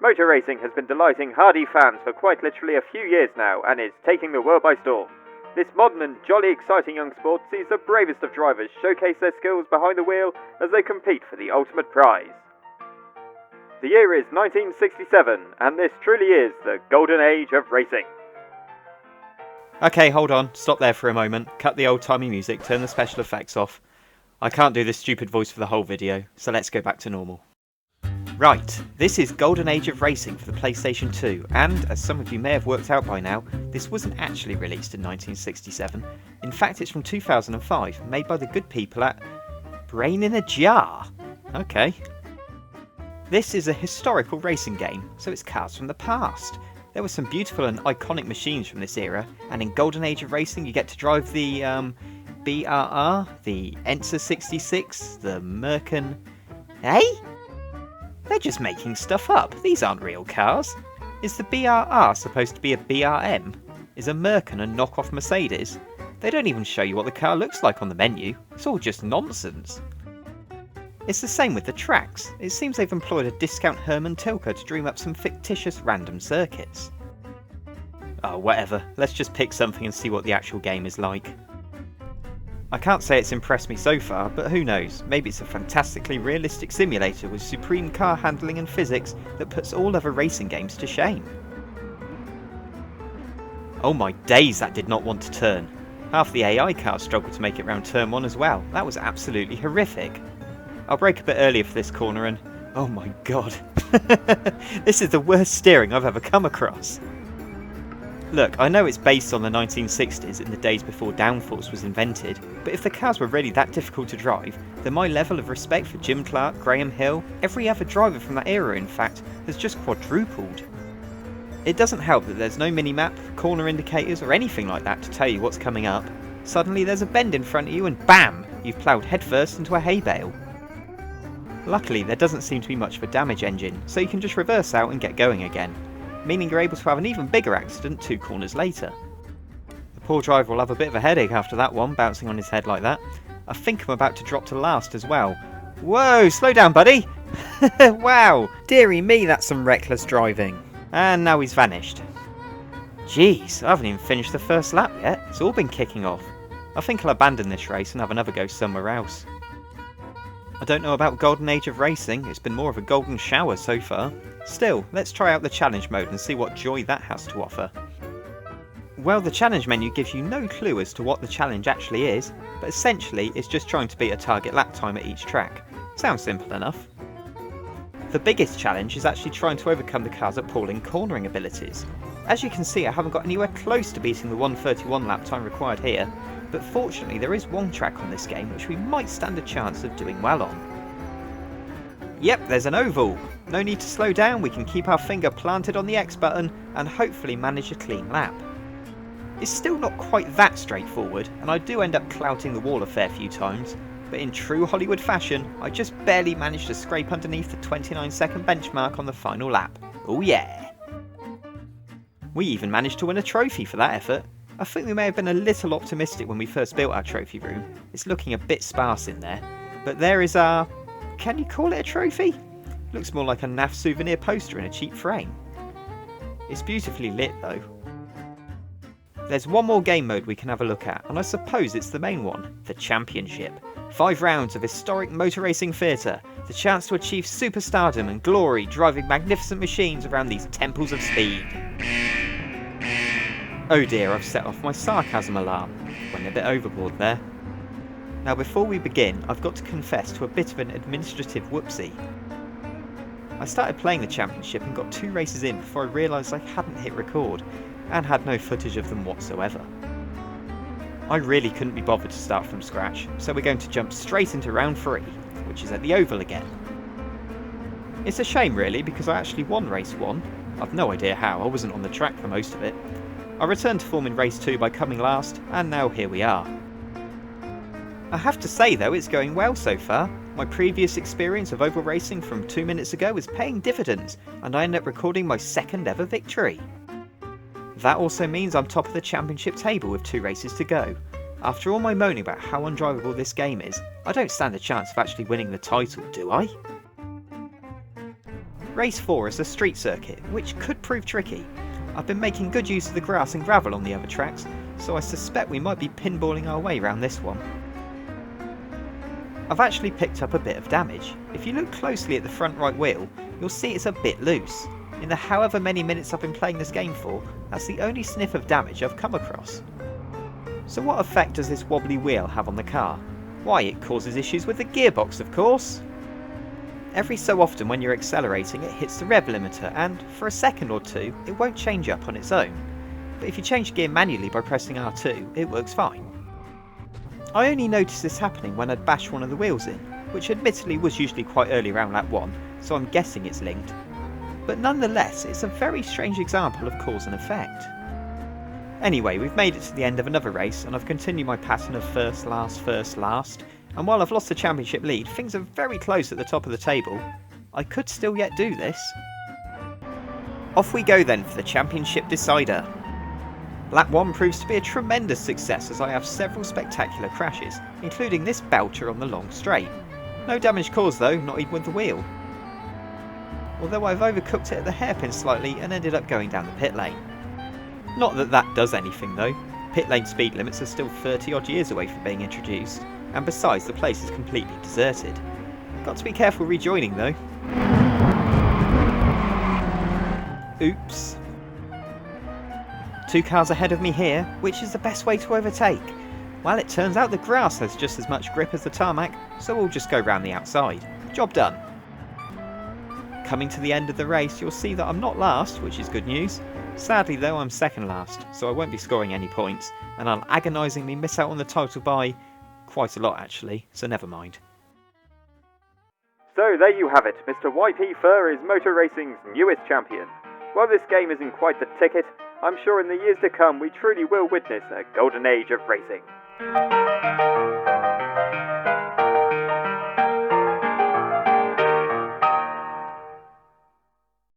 Motor racing has been delighting hardy fans for quite literally a few years now and is taking the world by storm. This modern and jolly exciting young sport sees the bravest of drivers showcase their skills behind the wheel as they compete for the ultimate prize. The year is 1967 and this truly is the golden age of racing. Okay, hold on. Stop there for a moment. Cut the old-timey music, turn the special effects off. I can't do this stupid voice for the whole video, so let's go back to normal. Right, this is Golden Age of Racing for the PlayStation 2, and as some of you may have worked out by now, this wasn't actually released in 1967. In fact, it's from 2005, made by the good people at Brain in a Jar. Okay. This is a historical racing game, so it's cars from the past. There were some beautiful and iconic machines from this era, and in Golden Age of Racing you get to drive the BRR, the Enza 66, the Merkin... Hey? They're just making stuff up. These aren't real cars. Is the BRR supposed to be a BRM? Is a Merkin a knockoff Mercedes? They don't even show you what the car looks like on the menu. It's all just nonsense. It's the same with the tracks. It seems they've employed a discount Herman Tilke to dream up some fictitious random circuits. Oh, whatever. Let's just pick something and see what the actual game is like. I can't say it's impressed me so far, but who knows, maybe it's a fantastically realistic simulator with supreme car handling and physics that puts all other racing games to shame. Oh my days, that did not want to turn. Half the AI cars struggled to make it round turn 1 as well. That was absolutely horrific. I'll brake a bit earlier for this corner and... oh my god. This is the worst steering I've ever come across. Look, I know it's based on the 1960s in the days before downforce was invented, but if the cars were really that difficult to drive, then my level of respect for Jim Clark, Graham Hill, every other driver from that era in fact, has just quadrupled. It doesn't help that there's no mini-map, corner indicators or anything like that to tell you what's coming up. Suddenly there's a bend in front of you and BAM! You've ploughed headfirst into a hay bale. Luckily there doesn't seem to be much of a damage engine, so you can just reverse out and get going again, meaning you're able to have an even bigger accident 2 corners later. The poor driver will have a bit of a headache after that one, bouncing on his head like that. I think I'm about to drop to last as well. Whoa, slow down buddy! Wow, dearie me, that's some reckless driving. And now he's vanished. Jeez, I haven't even finished the first lap yet, it's all been kicking off. I think I'll abandon this race and have another go somewhere else. I don't know about Golden Age of Racing, it's been more of a golden shower so far. Still, let's try out the challenge mode and see what joy that has to offer. Well, the challenge menu gives you no clue as to what the challenge actually is, but essentially it's just trying to beat a target lap time at each track. Sounds simple enough. The biggest challenge is actually trying to overcome the car's appalling cornering abilities. As you can see, I haven't got anywhere close to beating the 1:31 lap time required here, but fortunately there is one track on this game which we might stand a chance of doing well on. Yep, there's an oval. No need to slow down, we can keep our finger planted on the X button and hopefully manage a clean lap. It's still not quite that straightforward, and I do end up clouting the wall a fair few times, but in true Hollywood fashion, I just barely managed to scrape underneath the 29-second benchmark on the final lap. Oh yeah! We even managed to win a trophy for that effort. I think we may have been a little optimistic when we first built our trophy room. It's looking a bit sparse in there, but there is our... can you call it a trophy? Looks more like a naff souvenir poster in a cheap frame. It's beautifully lit though. There's one more game mode we can have a look at, and I suppose it's the main one, the Championship. 5 rounds of historic motor racing theatre, the chance to achieve superstardom and glory driving magnificent machines around these temples of speed. Oh dear, I've set off my sarcasm alarm. Went a bit overboard there. Now before we begin, I've got to confess to a bit of an administrative whoopsie. I started playing the Championship and got 2 races in before I realised I hadn't hit record, and had no footage of them whatsoever. I really couldn't be bothered to start from scratch, so we're going to jump straight into round 3, which is at the Oval again. It's a shame really, because I actually won race 1. I've no idea how, I wasn't on the track for most of it. I returned to form in race 2 by coming last, and now here we are. I have to say though, it's going well so far. My previous experience of oval racing from 2 minutes ago is paying dividends, and I end up recording my 2nd ever victory. That also means I'm top of the championship table with 2 races to go. After all my moaning about how undrivable this game is, I don't stand a chance of actually winning the title, do I? Race 4 is a street circuit, which could prove tricky. I've been making good use of the grass and gravel on the other tracks, so I suspect we might be pinballing our way around this one. I've actually picked up a bit of damage. If you look closely at the front right wheel, you'll see it's a bit loose. In the however many minutes I've been playing this game for, that's the only sniff of damage I've come across. So what effect does this wobbly wheel have on the car? Why, it causes issues with the gearbox, of course. Every so often when you're accelerating, it hits the rev limiter, and for a second or two it won't change up on its own. But if you change gear manually by pressing R2, it works fine. I only noticed this happening when I'd bashed one of the wheels in, which admittedly was usually quite early around lap 1, so I'm guessing it's linked. But nonetheless, it's a very strange example of cause and effect. Anyway, we've made it to the end of another race, and I've continued my pattern of first, last, and while I've lost the championship lead, things are very close at the top of the table. I could still yet do this. Off we go then for the championship decider. Lap 1 proves to be a tremendous success as I have several spectacular crashes, including this belter on the long straight. No damage caused though, not even with the wheel. Although I've overcooked it at the hairpin slightly and ended up going down the pit lane. Not that that does anything though. Pit lane speed limits are still 30 odd years away from being introduced, and besides the place is completely deserted. Got to be careful rejoining though. Oops. 2 cars ahead of me here, which is the best way to overtake? Well, it turns out the grass has just as much grip as the tarmac, so we'll just go round the outside. Job done. Coming to the end of the race, you'll see that I'm not last, which is good news. Sadly though, I'm second last, so I won't be scoring any points, and I'll agonisingly miss out on the title by quite a lot actually, so never mind. So there you have it, Mr. YP Fur is motor racing's newest champion. While this game isn't quite the ticket, I'm sure in the years to come we truly will witness a golden age of racing.